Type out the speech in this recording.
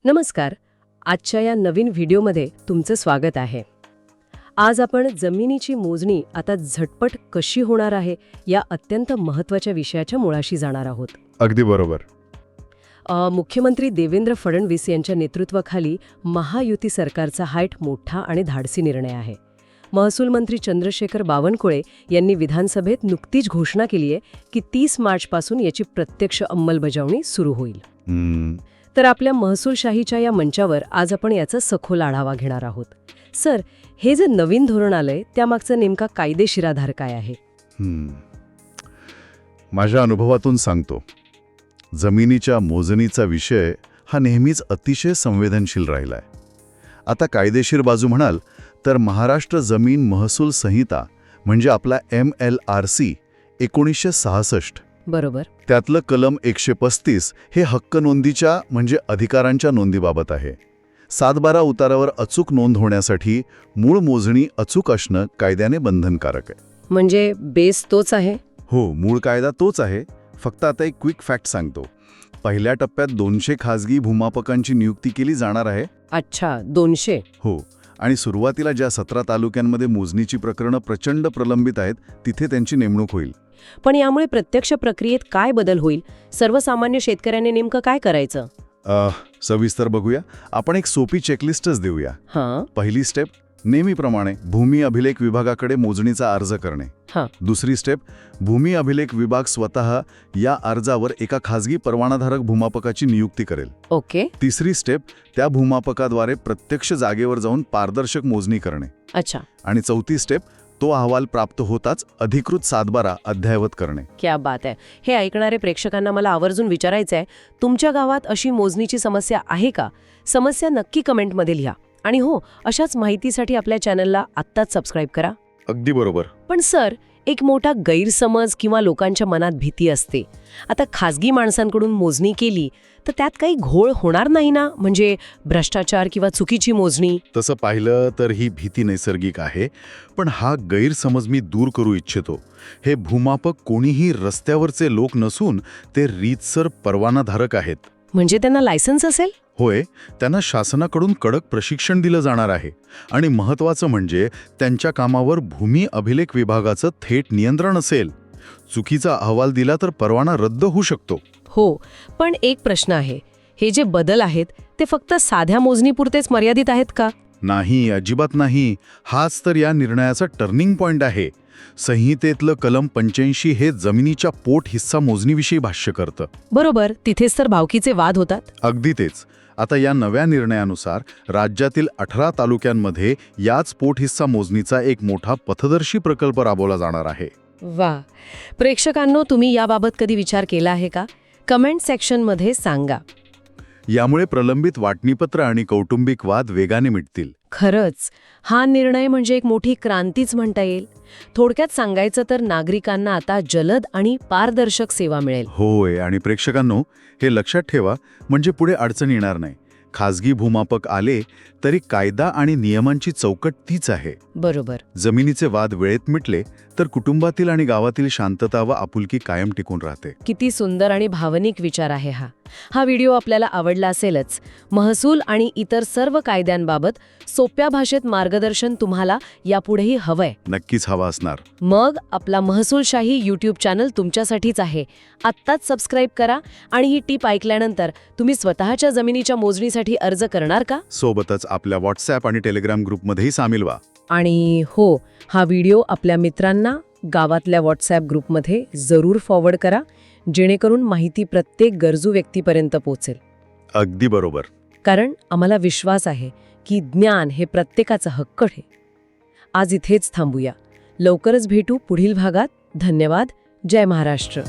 नमस्कार. आजच्या या नवीन व्हिडिओमध्ये तुमचं स्वागत आहे. आज आपण जमिनीची मोजणी आता झटपट कशी होणार आहे या अत्यंत महत्त्वाच्या विषयाच्या मुळाशी जाणार आहोत. अगदी बरोबर. मुख्यमंत्री देवेंद्र फडणवीस यांच्या नेतृत्वाखाली महायुती सरकारचा हा एक मोठा आणि धाडसी निर्णय आहे. महसूल मंत्री चंद्रशेखर बावनकुळे यांनी विधानसभेत नुकतीच घोषणा केली आहे की 30 मार्चपासून याची प्रत्यक्ष अंमलबजावणी सुरू होईल. तर आपल्या महसूलशाहीच्या या मंचावर आज आपण याचा सखोल आढावा घेणार आहोत. सर, हे जे नवीन धोरण आलंय त्यामागचा नेमका कायदेशीर आधार काय आहे? माझ्या अनुभवातून सांगतो, जमिनीच्या मोजणीचा विषय हा नेहमीच अतिशय संवेदनशील राहिलाय. आता कायदेशीर बाजू म्हणाल तर महाराष्ट्र जमीन महसूल संहिता म्हणजे आपला MLRC 1966, बरोबर, त्यातलं कलम 135 हे हक्क नोंदीच्या म्हणजे अधिकारांच्या नोंदीबाबत आहे. 7/12 उतारावर अचूक नोंद होण्यासाठी मूळ मोजणी अचूक असणं कायद्याने बंधनकारक आहे. म्हणजे बेस तोच आहे? हो, मूळ कायदा तोच आहे. फक्त आता एक क्विक फॅक्ट सांगतो. पहिल्या टप्प्यात 200 खासगी भूमापकांची नियुक्ती केली जाणार आहे. अच्छा, 200? हो, आणि सुरुवातीला ज्या 17 तालुक्यांमध्ये मोजणीची प्रकरणं प्रचंड प्रलंबित आहेत तिथे त्यांची नेमणूक होईल. पण यामुळे प्रत्यक्ष प्रक्रियेत काय बदल होईल? सर्वसामान्य शेतकऱ्याने नेमकं काय करायचं? सविस्तर बघूया. आपण एक सोपी चेकलिस्टच देऊया. हां. पहिली स्टेप, नेहमीप्रमाणे भूमी अभिलेख विभागाकडे मोजणीचा अर्ज करणे. हां. दुसरी स्टेप, भूमी अभिलेख विभाग स्वतः या अर्जावर एका खासगी परवानाधारक भूमापकाची नियुक्ती करेल. ओके. तिसरी स्टेप, त्या भूमापकाद्वारे प्रत्यक्ष जागेवर जाऊन पारदर्शक मोजणी करणे. अच्छा. आणि चौथी स्टेप, तो अहवाल प्राप्त होताच अधिकृत 7/12 अद्ययावत करणे. क्या बात आहे. हे ऐकणारे प्रेक्षकांना मला आवर्जून विचारायचं आहे, तुमच्या गावात अशी मोजणीची समस्या आहे का? समस्या नक्की कमेंटमध्ये लिहा. आणि हो, अशाच माहितीसाठी आपल्या चॅनलला आत्ताच सबस्क्राईब करा. अगदी बरोबर. पण सर, एक मोठा गैरसमज किंवा लोकांच्या मनात भीती असते. आता खासगी माणसांकडून मोजणी केली तर त्यात काही घोळ होणार नाही ना? म्हणजे भ्रष्टाचार किंवा चुकीची मोजणी? तसं पाहिलं तर ही भीती नैसर्गिक आहे, पण हा गैरसमज मी दूर करू इच्छितो. हे भूमापक कोणीही रस्त्यावरचे लोक नसून ते रीतसर परवानाधारक आहेत. म्हणजे त्यांना लायसन्स असेल? होय, त्यांना शासनाकडून कडक प्रशिक्षण दिलं जाणार आहे. आणि महत्त्वाचं म्हणजे त्यांच्या कामावर भूमी अभिलेख विभागाचं थेट नियंत्रण असेल. चुकीचा अहवाल दिला तर परवाना रद्द होऊ शकतो. हो, पण एक प्रश्न आहे, हे जे बदल आहेत ते फक्त साध्या मोजणीपुरतेच मर्यादित आहेत का? नाही, अजिबात नाही. हाच तर या निर्णयाचा टर्निंग पॉइंट आहे. संहितेतलं कलम 85 हे जमिनीच्या पोट हिस्सा मोजणीविषयी भाष्य करतं. बरोबर, तिथेच तर भावकीचे वाद होतात. अगदी तेच. आता या नव्या निर्णयानुसार राज्यातील 18 तालुक्यांमध्ये याच पोट हिस्सा मोजणीचा एक मोठा पथदर्शी प्रकल्प राबवला जाणार आहे. वा. प्रेक्षकांनो, तुम्ही याबाबत कधी विचार केला आहे का? कमेंट सेक्शनमध्ये सांगा. यामुळे प्रलंबित वाटणीपत्र आणि कौटुंबिक वाद वेगाने मिटतील. खरंच, हा निर्णय म्हणजे एक मोठी क्रांतीच म्हणता येईल. थोडक्यात सांगायचं तर नागरिकांना आता जलद आणि पारदर्शक सेवा मिळेल. होय, आणि प्रेक्षकांनो, हे लक्षात ठेवा, म्हणजे पुढे अडचण येणार नाही. खासगी भूमापक आले तरी कायदा आणि नियमांची चौकट तीच आहे. बरोबर. जमिनीचे वाद वेळेत मिटले तर कुटुंबातील आणि गावातील शांतता व आपुलकी कायम टिकून राहते. किती सुंदर आणि भावनिक विचार आहे हा. हा व्हिडिओ आपल्याला आवडला असेलच. महसूल आणि इतर सर्व कायद्यांबाबत सोप्या भाषेत मार्गदर्शन तुम्हाला यापुढेही हवंय? नक्कीच हवा असणार. मग आपला महसूलशाही यूट्यूब चॅनल तुमच्यासाठीच आहे. आत्ताच सबस्क्राईब करा. आणि ही टीप ऐकल्यानंतर तुम्ही स्वतःच्या जमिनीच्या मोजणीसाठी अर्ज करणार का? सोबतच आपल्या व्हॉट्सॲप आणि टेलिग्राम ग्रुपमध्येही सामील व्हा. आणि हो, हा व्हिडिओ आपल्या मित्रांना गावातल्या व्हॉट्सॲप ग्रुपमध्ये जरूर फॉरवर्ड करा, जेणेकरून माहिती प्रत्येक गरजू व्यक्तीपर्यंत पोहोचेल. अगदी बरोबर. कारण आम्हाला विश्वास आहे की ज्ञान हे प्रत्येकाचा हक्क आहे. आज इथेच थांबूया. लवकरच भेटू पुढील भागात. धन्यवाद. जय महाराष्ट्र.